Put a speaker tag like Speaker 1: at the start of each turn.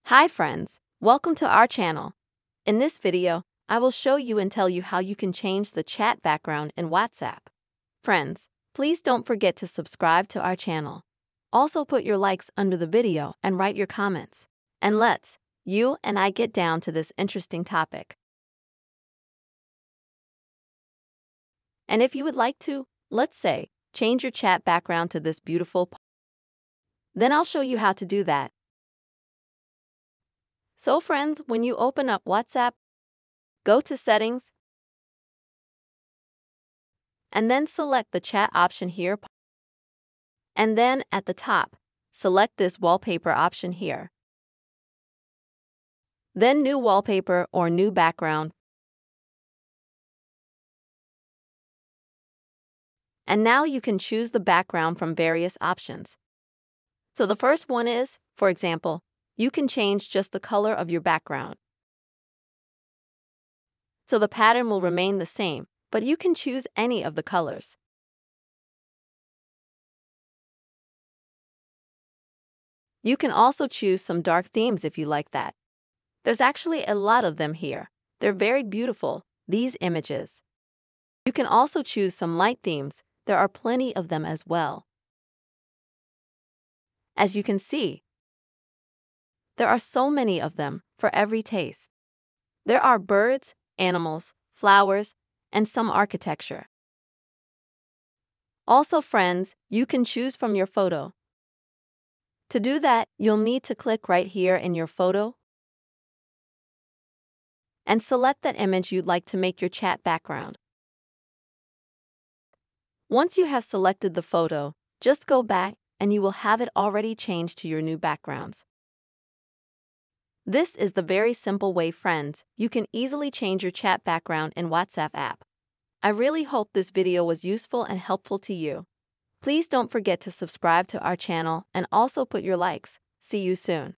Speaker 1: Hi friends, welcome to our channel. In this video, I will show you and tell you how you can change the chat background in WhatsApp. Friends, please don't forget to subscribe to our channel. Also put your likes under the video and write your comments. And let's, you and I get down to this interesting topic. And if you would like to, let's say, change your chat background to this beautiful, then I'll show you how to do that. So friends, when you open up WhatsApp, go to Settings, and then select the chat option here. And then at the top, select this wallpaper option here. Then New Wallpaper or New Background. And now you can choose the background from various options. So the first one is, for example, you can change just the color of your background. So the pattern will remain the same, but you can choose any of the colors. You can also choose some dark themes if you like that. There's actually a lot of them here. They're very beautiful, these images. You can also choose some light themes. There are plenty of them as well. As you can see, there are so many of them for every taste. There are birds, animals, flowers, and some architecture. Also, friends, you can choose from your photo. To do that, you'll need to click right here in your photo and select that image you'd like to make your chat background. Once you have selected the photo, just go back and you will have it already changed to your new backgrounds. This is the very simple way, friends, you can easily change your chat background in WhatsApp app. I really hope this video was useful and helpful to you. Please don't forget to subscribe to our channel and also put your likes. See you soon.